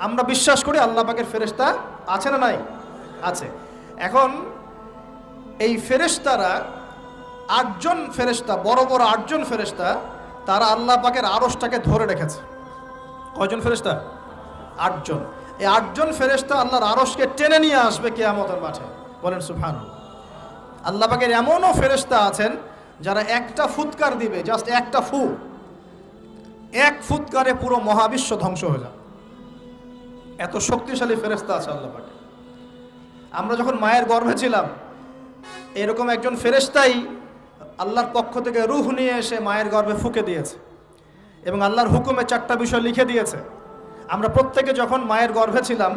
আমরা বিশ্বাস করি আল্লাহ পাকের ফেরেশতা আছে না নাই? আছে। এখন এই ফেরেশতারা 8 জন ফেরেশতা, বড় বড় 8 জন ফেরেশতা, তারা আল্লাহ পাকের আরশটাকে ধরে রেখেছে। কয়জন ফেরেশতা? 8 জন। এই 8 জন ফেরেশতা আল্লাহর আরশকে টেনে নিয়ে আসবে কিয়ামতের মাঠে। বলেন সুবহানাল্লাহ। আল্লাহ পাকের এমনও ফেরেশতা আছেন যারা একটা ফুৎকার দিবে, জাস্ট একটা ফু, এক ফুৎকারে পুরো মহাবিশ্ব ধ্বংস হয়ে যাবে। এত শক্তিশালী ফেরেশতা আছে আল্লাহ পাকে। আমরা যখন মায়ের গর্ভে ছিলাম, এরকম একজন ফেরেশতাই আল্লাহর পক্ষ থেকে রূহ নিয়ে এসে মায়ের গর্ভে ফুঁকে দিয়েছে এবং আল্লাহর হুকুমে 4টা বিষয় লিখে দিয়েছে। আমরা প্রত্যেকে যখন মায়ের গর্ভে ছিলাম,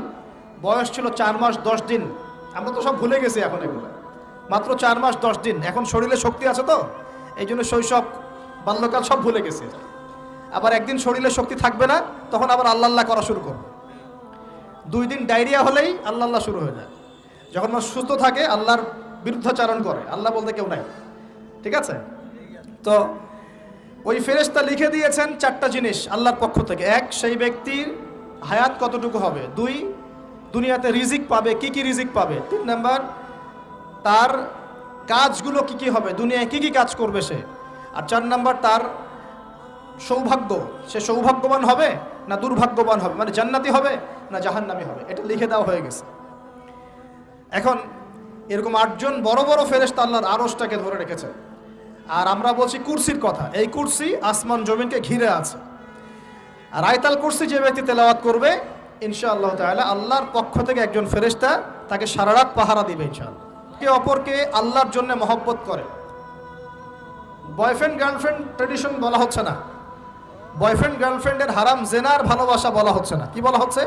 বয়স ছিল 4 মাস 10 দিন। আমরা তো সব ভুলে গেছি এখন, এগুলো মাত্র 4 মাস 10 দিন। এখন শরীরে শক্তি আছে তো, এই জন্য শৈশব বাল্যকাল সব ভুলে গেছি। আবার একদিন শরীরে শক্তি থাকবে না, তখন আবার আল্লাহ আল্লাহ করা শুরু করবে। 2 দিন ডায়রিয়া হলেই আল্লাহ আল্লাহ শুরু হয়ে যায়। যখন মানুষ সুস্থ থাকে আল্লাহর বিরুদ্ধাচারণ করে, আল্লাহ বলতে কেউ নাই। ঠিক আছে? তো ওই ফেরেশতা লিখে দিয়েছেন 4টা জিনিস আল্লাহর পক্ষ থেকে। 1, সেই ব্যক্তির হায়াত কতটুকু হবে। 2, দুনিয়াতে রিজিক পাবে, কি কি রিজিক পাবে। 3 নাম্বার, তার কাজগুলো কি কি হবে, দুনিয়ায় কি কি কাজ করবে সে। আর 4 নাম্বার, তার সৌভাগ্য, সে সৌভাগ্যবান হবে না দুর্ভাগ্যবান হবে, মানে জান্নাতি হবে না জাহান্নামী হবে। এটা লিখে দেওয়া হয়ে গেছে। এখন এরকম 8 জন বড় বড় ফেরেশতা আল্লাহর আরশটাকে ধরে রেখেছে। আর আমরা বলছি কুরসির কথা। এই কুরসি আসমান জমিনকে ঘিরে আছে। আর আয়াতুল কুরসি যে ব্যক্তি তেলাওয়াত করবে, ইনশাআল্লাহ তাআলা আল্লাহর পক্ষ থেকে একজন ফেরেশতা তাকে সারা রাত পাহারা দিবে ইনশাআল্লাহ। একে অপরকে আল্লাহর জন্য মহব্বত করে। বয়ফ্রেন্ড গার্লফ্রেন্ড ট্রেডিশন বলা হচ্ছে না। বয়ফ্রেন্ড গার্লফ্রেন্ডের হারাম জেনার ভালোবাসা বলা হচ্ছে না। কি বলা হচ্ছে?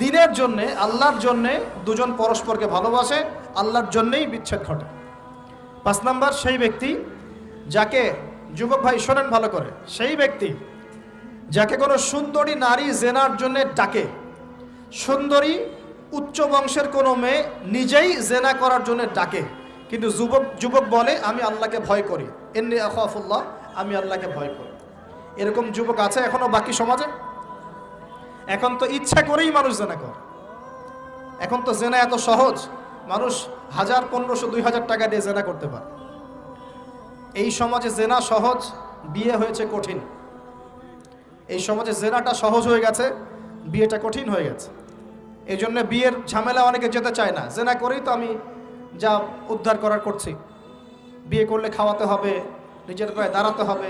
দিনের জন্যে, আল্লাহর জন্যে দুজন পরস্পরকে ভালোবাসে, আল্লাহর জন্যেই বিচ্ছেদ ঘটে। 5 নাম্বার, সেই ব্যক্তি যাকে, যুবক ভাই শোনেন ভালো করে, সেই ব্যক্তি যাকে কোনো সুন্দরী নারী জেনার জন্য ডাকে। সুন্দরী উচ্চ বংশের কোনো মেয়ে নিজেই জেনা করার জন্য ডাকে, কিন্তু যুবক বলে আমি আল্লাহকে ভয় করি, ইন্নী আখাফুল্লাহ, আমি আল্লাহকে ভয় করি। এরকম যুবক আছে এখনো বাকি সমাজে? এখন তো ইচ্ছা করেই মানুষ জেনা করে। এখন তো জেনা এত সহজ, মানুষ 1000, 1500, 2000 টাকা দিয়ে জেনা করতে পারে। এই সমাজে জেনা সহজ, বিয়ে হয়েছে কঠিন। এই সমাজে জেনাটা সহজ হয়ে গেছে, বিয়েটা কঠিন হয়ে গেছে। এই জন্য বিয়ের ঝামেলা অনেকে যেতে চায় না। জেনা করেই তো আমি যা উদ্ধার করার করছি। বিয়ে করলে খাওয়াতে হবে, নিজের পায়ে দাঁড়াতে হবে,